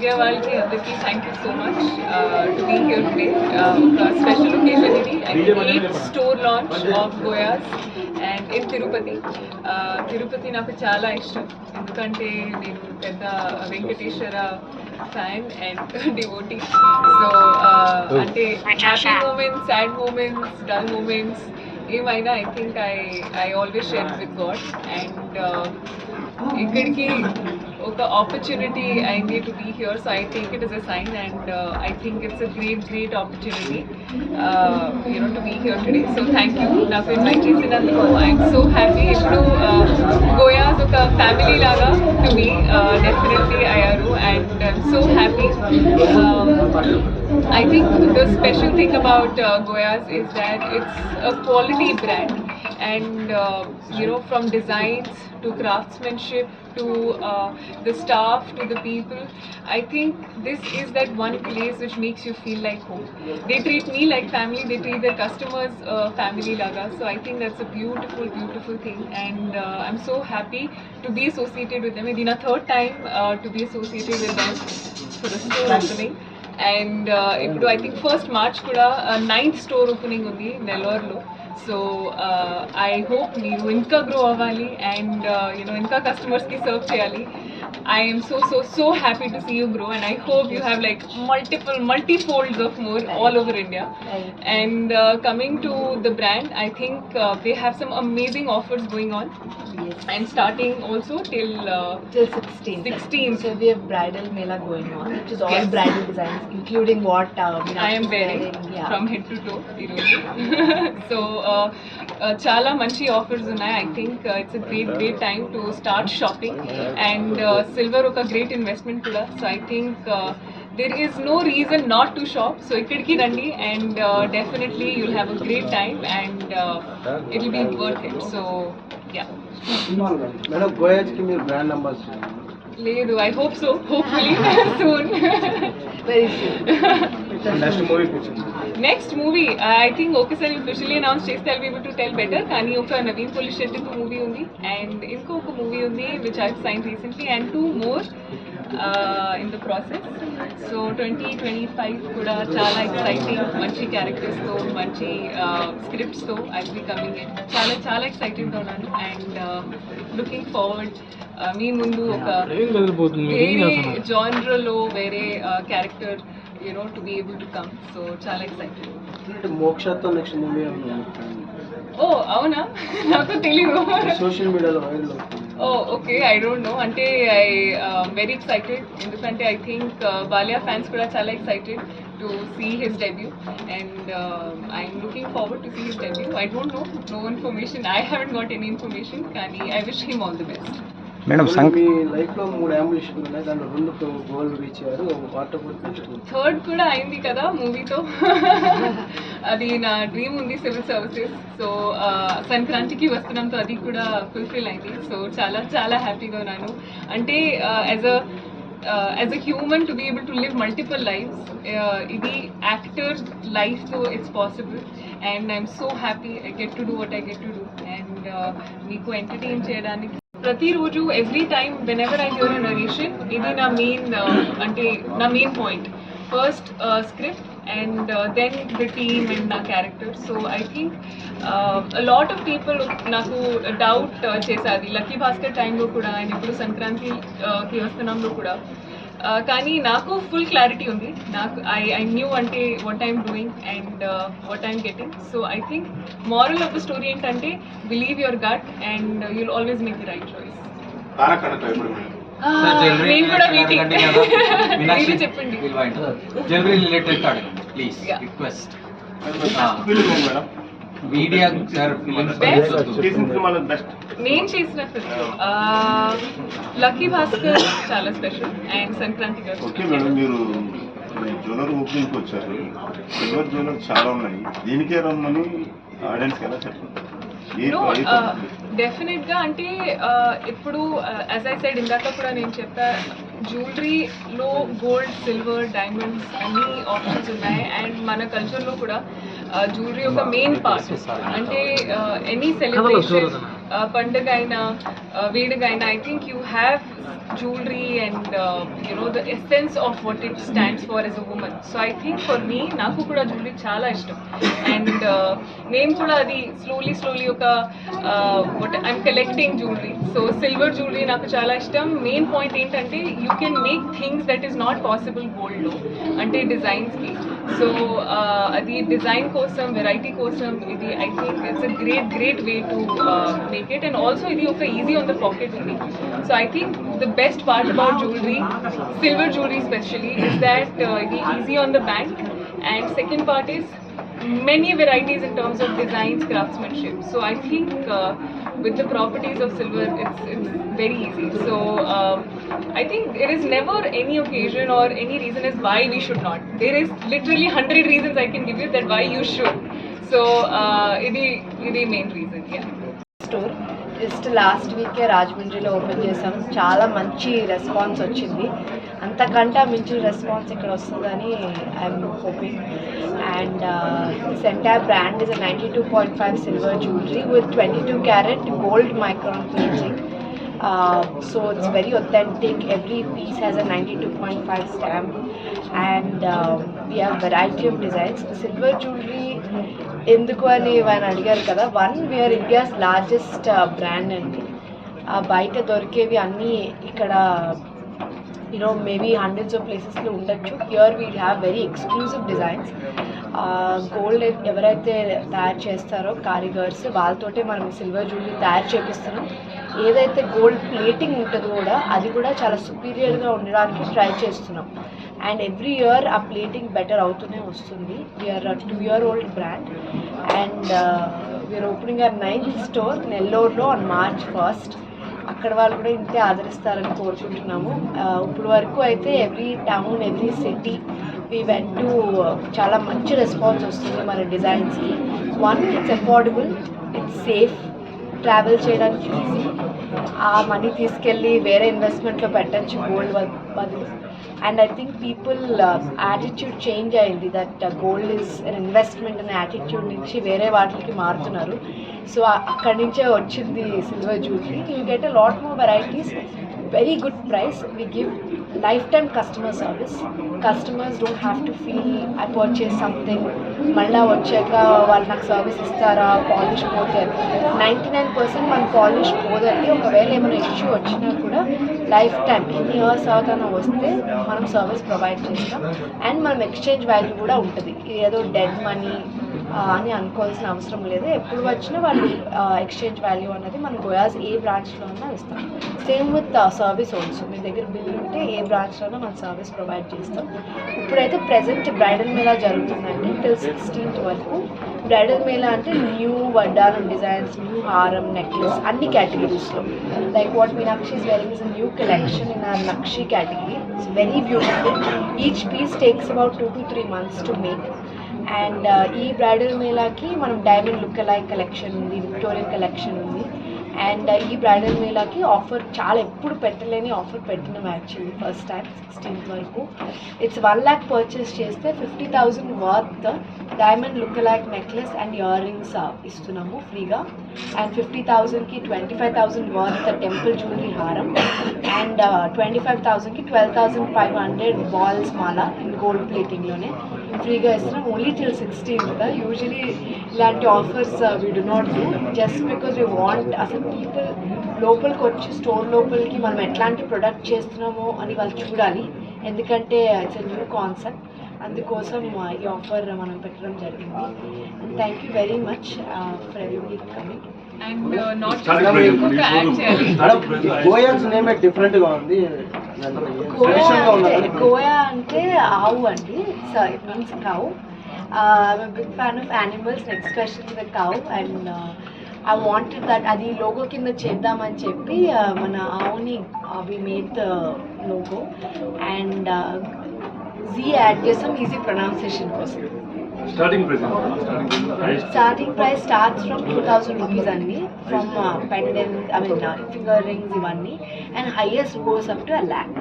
India వాళ్ళకి అందరికీ thank you so much to be here today. ఒక స్పెషల్ ఒకేజన్ ఇది. Eighth store launch of Goyaz and in Tirupati. Tirupati నాకు చాలా ఇష్టం ఎందుకంటే నేను పెద్ద Venkateswara fan and devotee. So అంటే happy moments, sad moments, dull moments ఏమైనా I think I always share with God. And ఇక్కడికి ఒక ఆపర్చునిటీ అయింది to be here. So I think it is a sign and I think it's a great opportunity to be here today. So thank you నాకు invite చేసినందుకు. I'm so happy. ఇప్పుడు గోయాస్ ఒక family లాగా to me definitely అయ్యారు and I'm so happy. I think the special thing about Goyas is that it's a quality brand and from designs to craftsmanship to the staff to the people, I think this is that one place which makes you feel like home. They treat me like family, they treat their customers family laga. So I think that's a beautiful thing and I'm so happy to be associated with them. It's my third time to be associated with them for the store opening. And ఇప్పుడు I think first March కూడా 9th store opening ఉంది నెల్లూరులో. So I hope మీరు ఇంకా grow అవ్వాలి and ఇంకా కస్టమర్స్కి serve చేయాలి. I am so happy to see you grow and I hope you have like multi-folds of more all over India. And coming to the brand, I think they have some amazing offers going on. Yes. And starting also till 16th. So we have bridal mela going on, which is all Yes. bridal designs, including what I am wearing yeah. from head to toe. So చాలా మంచి offers ఉన్నాయి. I think it's a great time to start shopping and silver ఒక great investment కూడా. So I think there is no reason not to shop. So ikkadiki randi and definitely you'll have a great time and it'll be worth it. So yeah. Madam, Goyas ki meer brand numbers లేదు, I hope so, hopefully soon. Very soon. Next movie I think ఒకసారి officially announce చేస్తే I'll be able to tell better. కానీ ఒక Naveen police Shetty movie ఉంది and ఇంకొక movie ఉంది which I've signed recently and 2 more in the process. So 2025 కూడా చాలా exciting, మంచి క్యారెక్టర్స్తో మంచి స్క్రిప్ట్స్తో I'll be coming in. చాలా ఎక్సైటెడ్గా ఉన్నాను అండ్ లుకింగ్ ఫార్వర్డ్ మీ ముందు ఒక వేరే జానర్లో వేరే character to be able to come. So చాలా ఎక్సైటెడ్. మోక్షతో నెక్స్ట్ మూవీ ఓ అవునా, నాకు తెలీదు. సోషల్ మీడియాలో వైరల్ అవుతుంది. Oh okay, I don't know. అంటే ఐ వెరీ ఎక్సైటెడ్ ఎందుకంటే ఐ థింక్ బాలియా ఫ్యాన్స్ కూడా చాలా excited to see his debut and I'm looking forward to see his debut. I don't know information. I haven't got any information కానీ I wish him all the best. Madam, మీ లైఫ్లో 3 అంబిషన్లు ఉన్నాయి, దాంట్లో 2 goal reach అయ్యారు, water third కూడా అయింది కదా మూవీతో. అది నా డ్రీమ్ ఉంది, సివిల్ సర్వీసెస్. సో సంక్రాంతికి వస్తున్నాంతో అది కూడా ఫుల్ఫిల్ అయింది. సో చాలా హ్యాపీగా ఉన్నాను. అంటే as a human to be able to live multiple lifes, ఇది యాక్టర్ లైఫ్తో it's possible and I'm so happy I get to do what I get to do and మీకు ఎంటర్టైన్ చేయడానికి ప్రతిరోజు every time whenever I hear a narration ఇది నా main point. First script and then the team and na character. So I think a lot of people naku doubt chesadi Lucky Bhaskar time lo kuda and ippudu Sankranti ki vastanam lo kuda కానీ నాకు full clarity ఉంది. నాకు I knew అంటే what I'm doing and what I'm getting. So I think moral of the story ఏంటంటే believe your gut and you'll always make the right choice. నేను కూడా meeting మీరు చెప్పండి. మీడియా నేను చేసిన ఫిల్మ్ లక్కీ భాస్కర్ చాలా స్పెషల్ అండ్ సంక్రాంతి గారు. ఓకే మేడం, మీరు జ్యువెలర్ ఓపెనింగ్కి వచ్చారు. సిల్వర్ జ్యువెలర్ చాలా ఉన్నాయి, దీనికే రమ్మని ఆడియన్స్ ఎలా చెప్పండి? డెఫినెట్గా అంటే ఇప్పుడు యాజ్ ఐ సైడ్ ఇందాక కూడా నేను చెప్పా, జ్యువెలరీలో గోల్డ్, సిల్వర్, డైమండ్స్ అన్ని ఆప్షన్స్ ఉన్నాయి అండ్ మన కల్చర్లో కూడా జ్యువెలరీ ఒక మెయిన్ పార్ట్. అంటే ఎనీ సెలబ్రేషన్, పండుగ అయినా వేడుగైనా I think you have jewelry and the essence of what it stands for as a woman. So I think for me, నాకు కూడా jewelry చాలా ఇష్టం, and నేను కూడా అది slowly ఒక what I'm collecting jewelry. So silver jewelry నాకు చాలా ఇష్టం. మెయిన్ పాయింట్ ఏంటంటే you can make things that is not possible gold లో, అంటే డిజైన్స్ కి. సో అది డిజైన్ కోసం, వెరైటీ కోసం ఇది I think it's a great way to make it, and also ఇది ఒక easy on the pocket ఉంది. So I think the best part about jewelry, silver jewelry especially, is that ఇది easy on the bank, and second part is many varieties in terms of designs, craftsmanship. So I think with the properties of silver, it's very easy. So I think there is never any occasion or any reason as why we should not. There is literally 100 reasons I can give you that why you should. So ఇది main reason, yeah. Store just last వీకే రాజమండ్రిలో open చేసాం. చాలా మంచి response వచ్చింది. అంతకంటే మించిన response ఇక్కడ వస్తుందని I'm hoping. And this entire brand is 92.5 silver jewellery with 22 carat gold micron plating. So it's very authentic. Every piece has a 92.5 stamp, and we have variety of designs. The silver jewelry ఎందుకు అని ఆయన అడిగారు కదా, we are India's largest brand అండి. బయట దొరికేవి అన్నీ ఇక్కడ మేబీ హండ్రెడ్స్ ఆఫ్ ప్లేసెస్లో ఉండొచ్చు. Here we have very exclusive designs. Gold ఎవరైతే తయారు చేస్తారో కారిగర్స్, వాళ్ళతోటే మనం సిల్వర్ జ్యువెలరీ తయారు చేపిస్తున్నాం. ఏదైతే గోల్డ్ ప్లేటింగ్ ఉంటుందో కూడా అది కూడా చాలా సుపీరియర్గా ఉండడానికి ట్రై చేస్తున్నాం. అండ్ ఎవ్రీ ఇయర్ ఆ ప్లేటింగ్ బెటర్ అవుతూనే వస్తుంది. We're 2-year-old brand, and we're opening our 9th store నెల్లూరులో ఆన్ March 1st. అక్కడ వాళ్ళు కూడా ఇంతే ఆదరిస్తారని కోరుకుంటున్నాము. ఇప్పుడు వరకు అయితే every town, every city we went to చాలా మంచి రెస్పాన్స్ వస్తుంది మన డిజైన్స్కి. It's affordable, it's safe, travel చేయడానికి ఈజీ. ఆ మనీ తీసుకెళ్ళి వేరే ఇన్వెస్ట్మెంట్లో పెట్టచ్చు గోల్డ్ బదులు. And I think people attitude change అయింది, that gold is an investment అనే యాటిట్యూడ్ నుంచి వేరే వాటికి మారుతున్నారు. సో అక్కడి నుంచే వచ్చింది silver jewellery. You get a lot more varieties, very good price. We give lifetime customer service. Customers don't have to feel I purchase something మళ్ళీ వచ్చాక వాళ్ళు నాకు సర్వీస్ ఇస్తారా, పాలిష్ పోతే. 99% మన పాలిష్ పోదండి. ఒకవేళ ఏమైనా ఇష్యూ వచ్చినా కూడా లైఫ్ టైం ఎన్ని ఇయర్స్ అవుతానో వస్తే మనం సర్వీస్ ప్రొవైడ్ చేస్తాం. అండ్ మనం ఎక్స్చేంజ్ వాల్యూ కూడా ఉంటుంది. ఏదో డెడ్ మనీ అని అనుకోవాల్సిన అవసరం లేదు. ఎప్పుడు వచ్చినా వాళ్ళు ఎక్స్చేంజ్ వాల్యూ అనేది మనం గోయాస్ ఏ బ్రాంచ్లో ఉన్నా ఇస్తాం. Same with service also. మీ దగ్గర బిల్ ఉంటే ఏ బ్రాంచ్లోనో మనం సర్వీస్ ప్రొవైడ్ చేస్తాం. ఇప్పుడైతే ప్రెజెంట్ బ్రైడల్ మేళా జరుగుతుందండి టిల్ 16th వరకు. బ్రైడల్ మేళా అంటే న్యూ వడ్డానం డిజైన్స్, న్యూ హారం, నెక్లెస్ అన్ని కేటగిరీస్లో. Like what Meenakshi is wearing is a new collection in our Nakshi category. It's very beautiful. Each piece takes about 2 to 3 months to make. And ఈ bridal మేళాకి మనం diamond look alike collection ఉంది, Victorian collection ఉంది. And ఈ bridal మేళాకి offer చాలా ఎప్పుడు పెట్టలేని offer పెట్టినాం actually first time 16th వరకు. ఇట్స్ 1 lakh పర్చేస్ చేస్తే 50,000 worth diamond look alike necklace and earrings ఇస్తున్నాము ఫ్రీగా. అండ్ 50,000కి 25,000 వర్త్ టెంపుల్ జ్యువెలరీ హారం, అండ్ 25,000కి 12,500 బాల్స్ మాల ఇన్ గోల్డ్ ప్లేటింగ్లోనే ఫ్రీగా ఇస్తున్నాం. Only till 16th. యూజువలీ ఇలాంటి offers we do not do just because we want అసలు పీపుల్ లోపలికి వచ్చి స్టోర్ లోపలికి మనం ఎట్లాంటి ప్రొడక్ట్ చేస్తున్నామో అని వాళ్ళు చూడాలి. ఎందుకంటే ఇట్స్ ఎ న్యూ కాన్సెప్ట్. అందుకోసం ఈ ఆఫర్ మనం పెట్టడం జరిగింది. And thank you very much for everybody coming. And not ఇంకొక యాడ్ చేయాలి. గోయాస్ నేమే డిఫరెంట్ గా ఉంది. గోయా అంటే ఆవు అండి. It means cow. I'm a big fan of animals, especially the cow, and I wanted that అది లోగో కింద చేద్దామని చెప్పి మన ఆవుని we made the logo and Z add చేసాం ఈజీ ప్రొనౌన్సియేషన్ కోసం. Starting price starts from 2,000 rupees అండి, from pendants, finger rings ఇవన్నీ, and highest goes up to 1 lakh.